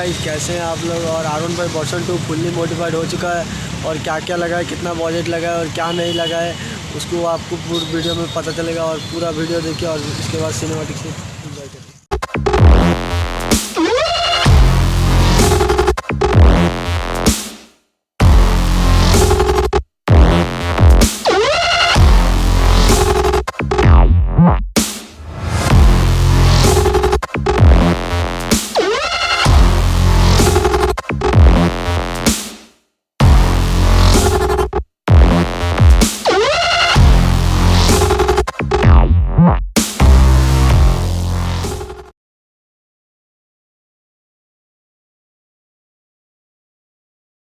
Guys, कैसे हैं आप लोग। और R1 5 वर्जन 2 फुल्ली मॉडिफाइड हो चुका है और क्या क्या लगा है, कितना बजट लगा है और क्या नहीं लगा है, उसको आपको पूरी वीडियो में पता चलेगा। और पूरा वीडियो देखिए और उसके बाद सिनेमैटिक से एंजॉय करिए।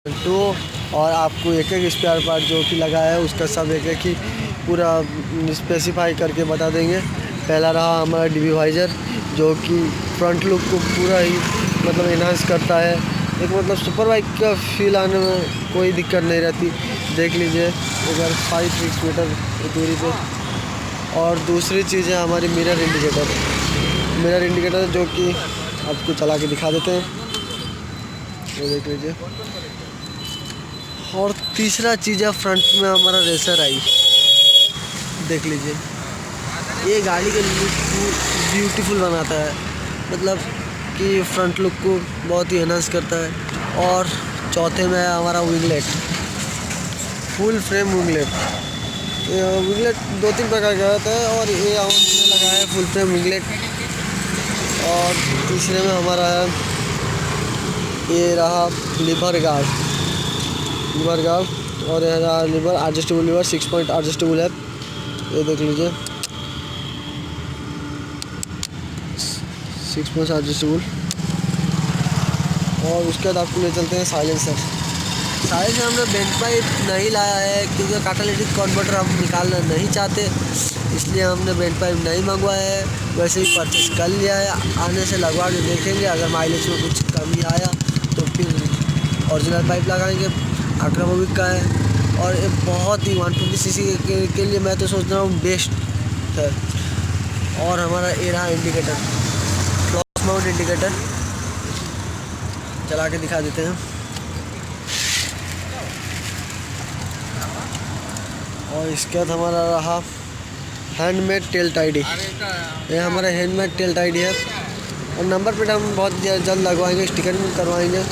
तो और आपको एक एक स्पेयर पार्ट जो कि लगा है उसका सब एक एक ही पूरा स्पेसिफाई करके बता देंगे। पहला रहा हमारा डीबी वाइजर, जो कि फ्रंट लुक को पूरा ही मतलब इन्हांस करता है। एक मतलब सुपर बाइक का फील आने में कोई दिक्कत नहीं रहती। देख लीजिए अगर 5-6 मीटर दूरी पे। और दूसरी चीज़ है हमारी मिरर इंडिकेटर, जो कि आपको चला के दिखा देते हैं, ये देख लीजिए। और तीसरा चीज़ है फ्रंट में हमारा रेसर आई, देख लीजिए। ये गाड़ी के लुक को ब्यूटीफुल बनाता है, मतलब कि फ्रंट लुक को बहुत ही एनहांस करता है। और चौथे में है हमारा winglet, full frame winglet. Winglet 2-3 प्रकार का होता है और ये हमने लगा है फुल फ्रेम विंगलेट। और तीसरे में हमारा है ये रहा लीवर गार्ड, और यह रहा lever adjustable, lever 6 point adjustable है, ये देख लीजिए 6 पॉइंट एडजस्टेबल। और उसके बाद आपको ले चलते हैं साइलेंसर हमने बेंच पाइप नहीं लाया है क्योंकि कैटालिटिक कन्वर्टर हम निकालना नहीं चाहते, इसलिए हमने बेंच पाइप नहीं मंगवाया है। वैसे ही परचेस कर लिया है, आने से लगवा के देखेंगे। अगर माइलेज में कुछ कमी आया तो फिर ओरिजिनल पाइप लगाएंगे। अल्ट्रामोबिक का है और ये बहुत ही 120 सीसी के लिए मैं तो सोच रहा हूँ बेस्ट है। और हमारा ये रहा इंडिकेटर, क्रॉस माउंट इंडिकेटर, चला के दिखा देते हैं। और इसके बाद हमारा रहा हैंडमेड टेल टाइडी, ये हमारा हैंडमेड टेल टाइडी है। और नंबर प्लेट हम बहुत जल्द लगवाएंगे, स्टिकर भी करवाएंगे।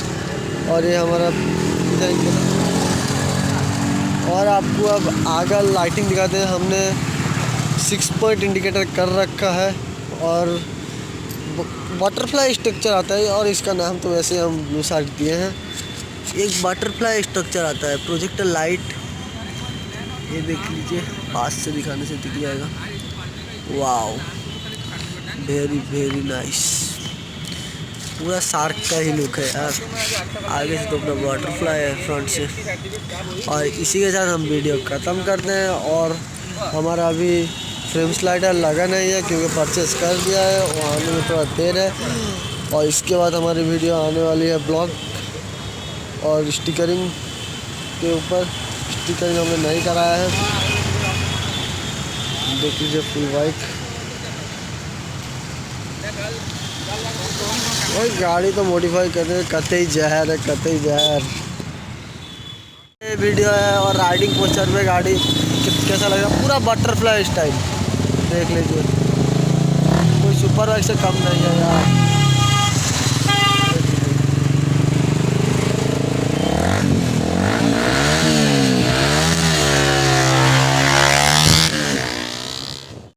और ये हमारा और आपको अब आगे लाइटिंग दिखाते हैं। हमने 6 पॉइंट इंडिकेटर कर रखा है और बटरफ्लाई स्ट्रक्चर आता है। और इसका नाम तो वैसे हम ब्लू शार्क दिए हैं। एक बटरफ्लाई स्ट्रक्चर आता है, प्रोजेक्टर लाइट, ये देख लीजिए, पास से दिखाने से दिख जाएगा। वाओ, वेरी नाइस, पूरा शार्क का ही लुक है यार। आगे से तो अपना बटरफ्लाई है फ्रंट से। और इसी के साथ हम वीडियो ख़त्म करते हैं। और हमारा अभी फ्रेम स्लाइडर लगा नहीं है क्योंकि परचेस कर दिया है, वो आने में थोड़ा देर है। और इसके बाद हमारी वीडियो आने वाली है ब्लॉग और स्टिकरिंग के ऊपर। स्टिकरिंग हमने नहीं कराया है, देख लीजिए फुल बाइक। और गाड़ी तो मॉडिफाई करने में कतई जहर है, कतई जहर। ये वीडियो है और राइडिंग पोस्टर में गाड़ी कैसा लग रहा है, पूरा बटरफ्लाई स्टाइल, देख लीजिए। कोई सुपर बाइक से कम नहीं है यार।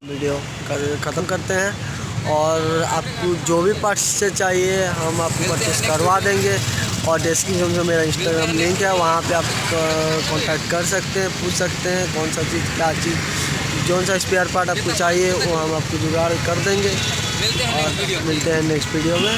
वीडियो ख़त्म करते हैं। और आपको जो भी पार्ट्स से चाहिए हम आपको परचेस करवा देंगे। और डिस्क्रिप्शन में मेरा इंस्टाग्राम लिंक है, वहाँ पे आप कांटेक्ट कर सकते हैं, पूछ सकते हैं कौन सा चीज़, क्या चीज़, कौन सा स्पेयर पार्ट आपको चाहिए वो हम आपको जुगाड़ कर देंगे। और मिलते हैं नेक्स्ट वीडियो में।